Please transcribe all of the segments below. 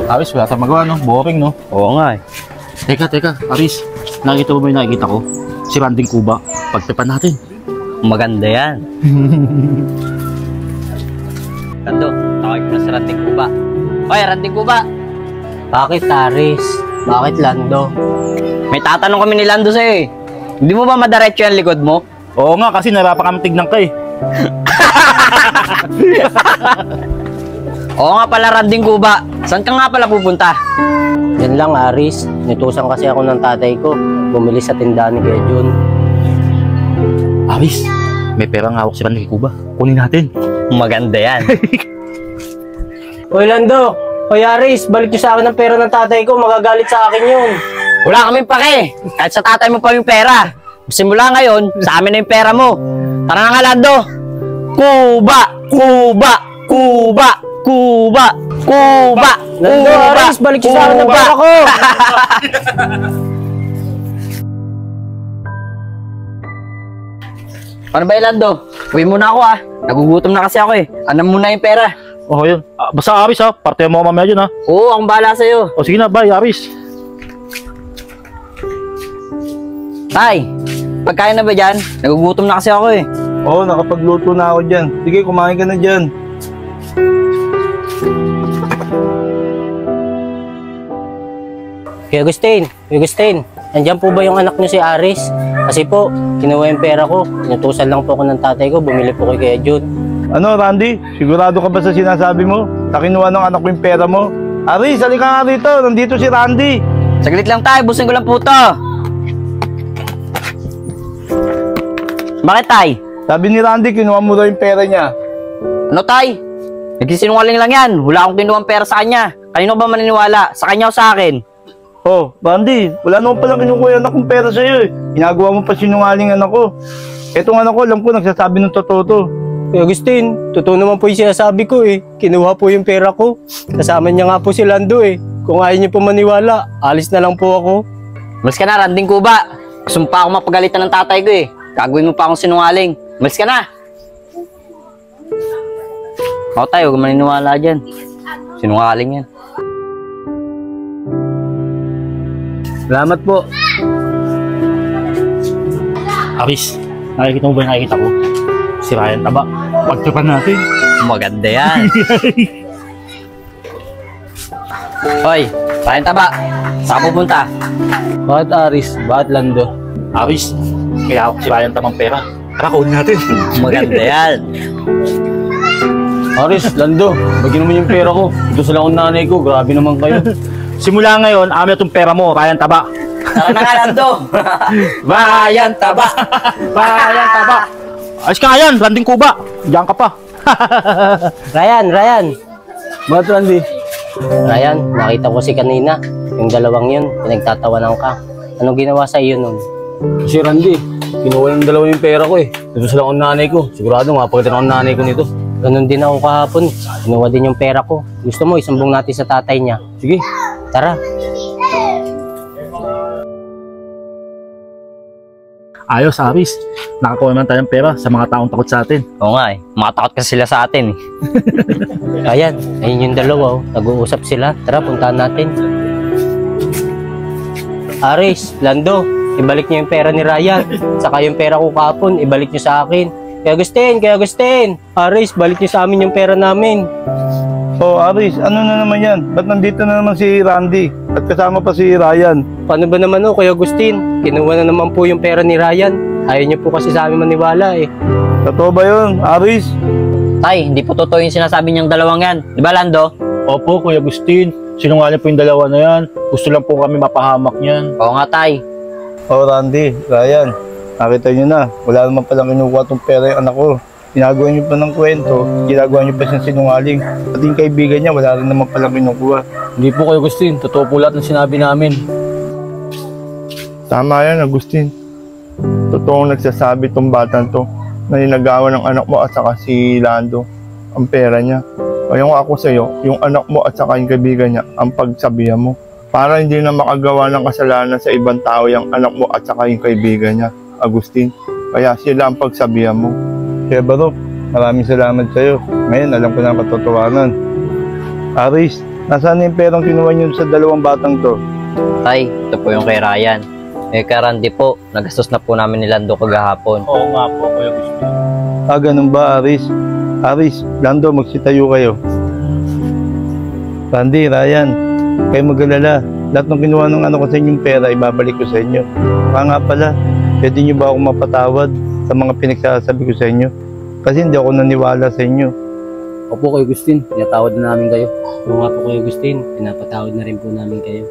Aris, wala tayong magawa, no? Boring, no? Oo nga eh. Teka, Aris. Nakita mo ba yung nakikita ko? Si Randing Kuba. Pagtipan natin. Maganda yan. Lando, tawag ko na si Ranting Kuba. Hoy, Ranting Kuba! Bakit, Aris? Bakit, Lando? May tatanong kami ni Lando sa'yo eh. Hindi mo ba madiretso yung likod mo? Oo nga, kasi narapakang tignan ka eh. Oo nga pala, Ranting Kuba. Saan ka nga pala pupunta? Yan lang, Aris. Nitusan kasi ako ng tatay ko. Bumili sa tindahan ni Kuya Jun. Aris, may perang hawak si Randing Kuba. Kunin natin. Maganda yan. Hoy, Lando! Hoy, Aris! Balik niyo sa akin ang pera ng tatay ko. Magagalit sa akin yun. Wala kaming pake. Kahit sa tatay mo pa yung pera. Simula ngayon, sa amin na yung pera mo. Tara na nga, Lando. Kuba! Kuba! Kuba! Kuba! Kuba! Lando, Aris! Balik niyo sa akin ang pera ko! Paano ba, Lando? Uwi muna ako ah. Nagugutom na kasi ako eh. Anam muna yung pera. Oo, yun. Basta Aris ha, parte mo mamaya dyan ha. Oo, akong bahala sa'yo. O sige na, bye Aris. Tay, pagkain na ba dyan? Nagugutom na kasi ako eh. Oo, nakapagluto na ako dyan. Sige, kumain ka na dyan. Kuya Agustin, nandiyan po ba yung anak niyo si Aris? Kasi po, kinuha yung pera ko. Inutusan lang po ako ng tatay ko, bumili po kay Kuya Jun. Ano, Randy? Sigurado ka ba sa sinasabi mo? Sa kinuha ng anak ko yung pera mo? Aris, halika nga rito. Nandito si Randy. Saglit lang tayo, busin ko lang po to. Bakit tay? Sabi ni Randy, kinuha mo daw yung pera niya. Ano tay? Nagsisinungaling lang yan. Wala akong kinuha ang pera sa kanya. Kanino ba maniniwala? Sa kanya o sa akin? Oh, Randy, wala naman palang kinukuha yung anak kong pera sa'yo eh. Ginagawa mo pa sinungaling anak ko. Etong anak ko, alam ko, nagsasabi ng totoo to. Kuya Agustin, totoo naman po yung sinasabi ko eh. Kinuha po yung pera ko. Kasama niya nga po si Lando eh. Kung ayaw niyo po maniwala, alis na lang po ako. Mas ka na, Randing Kuba. Gusto mo pa ako mapagalitan ng tatay ko eh. Gagawin mo pa akong sinungaling. Mas ka na. Ako tayo, huwag maniniwala dyan. Sinungaling yan. Salamat po. Aris, nakikita mo ba yung nakikita ko? Si Ryan Taba. Pagtipan natin. Maganda yan. Hoy, Ryan Taba. Saan ka pupunta? Bakit Aris? Bakit Lando? Aris, kaya hawak si Ryan Tabang pera. Tara, kunin natin. Maganda yan. Aris, Lando, bagyan naman yung pera ko. Ito sa lang ang nanay ko, grabe naman kayo. Simula ngayon, amin na itong pera mo, Ryan Taba. Tara na nga, Lando. Ryan Taba! Ryan Taba! Ayos ka nga yan, Randing Kuba. Diyan ka pa. Ryan! Bakit Randy? Ryan, nakita ko si kanina. Yung dalawang yun, pinagtatawanan ka. Anong ginawa sa iyo nun? Si Randy, kinuha ng dalawa yung pera ko eh. Ito sila ang nanay ko. Sigurado mapagkita ng nanay ko nito. Ganun din ako kahapon. Kinuha din yung pera ko. Gusto mo, isumbong natin sa tatay niya. Sige. Tara. Ayos, Aris. Nakakuha naman tayong pera sa mga taong takot sa atin. Oo nga eh. Makatakot kasi sila sa atin eh. Ayan, ayun yung dalawa. Oh. Nag-uusap sila. Tara, puntahan natin. Aris, Lando, ibalik niyo yung pera ni Ryan. Saka yung pera ko kahapon, ibalik niyo sa akin. Kuya Agustin! Aris, balik niyo sa amin yung pera namin. Oh, Aris, ano na naman yan? Ba't nandito na naman si Randy? At kasama pa si Ryan? Paano ba naman Kuya Agustin? Kinuha na naman po yung pera ni Ryan. Ayaw niyo po kasi sa amin maniwala eh. Totoo ba yun, Aris? Tay, hindi po totoo yung sinasabi niyang dalawang yan. Di ba, Lando? Opo, Kuya Agustin. Sinungaling po yung dalawa na yan. Gusto lang po kami mapahamak niyan. Oo nga, Tay. Oh, Randy, Ryan, nakita nyo na. Wala naman palang kinukuha itong pera yung anak ko. Ginagawa nyo pa ng kwento, ginagawa nyo pa siyang sinungaling. At yung kaibigan niya, wala rin naman palang kinukuha. Hindi po kayo Agustin. Totoo po lahat ng sinabi namin. Tama yan, Agustin. Totoong nagsasabi tong batang to na ninagawa ng anak mo at saka si Lando ang pera niya. Kaya ako sa'yo, yung anak mo at saka yung kaibigan niya ang pagsabihan mo. Para hindi na makagawa ng kasalanan sa ibang tao yung anak mo at saka yung kaibigan niya, Agustin. Kaya sila ang pagsabihan mo. Kaya Barok, maraming salamat sa'yo. Ngayon, alam ko na ang katotohanan. Aris, Nasaan na yung perang kinuha niyo sa dalawang batang to? Tay, ito po yung kay Ryan. Eh, kay Randy po, nagastos na po namin ni Lando kagahapon. Oo nga po, Kuya Agustin. Ganun ba, Aris? Aris, Lando, magsitayo kayo. Randy, Ryan, kayo mag-alala. Lahat ng kinuha ng ano ko sa inyong pera, ibabalik ko sa inyo. Nga pala, pwede nyo ba ako mapatawad sa mga pinagsasabi ko sa inyo? Kasi hindi ako naniwala sa inyo. Opo, Kuya Agustin. Pinatawad na namin kayo. Oo nga po Kuya Agustin, pinapatawad na rin po namin kayo.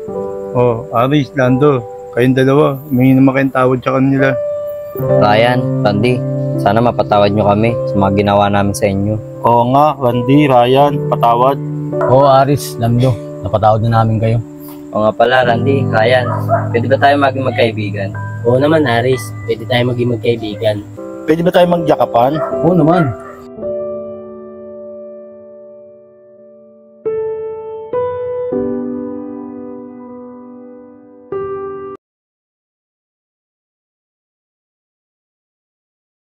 Oh, Aris, Lando, kayong dalawa, humingi naman kayong tawad sa kanila. Ryan, Randy, sana mapatawad nyo kami sa mga ginawa namin sa inyo. Oo nga, Randy, Ryan, patawad. Oo, Aris, Lando. Napatawad na namin kayo. O nga pala, Randy, Ryan, pwede ba tayo maging magkaibigan? Oo naman Aris, pwede tayo maging magkaibigan. Pwede ba tayo magyakapan? Oo naman.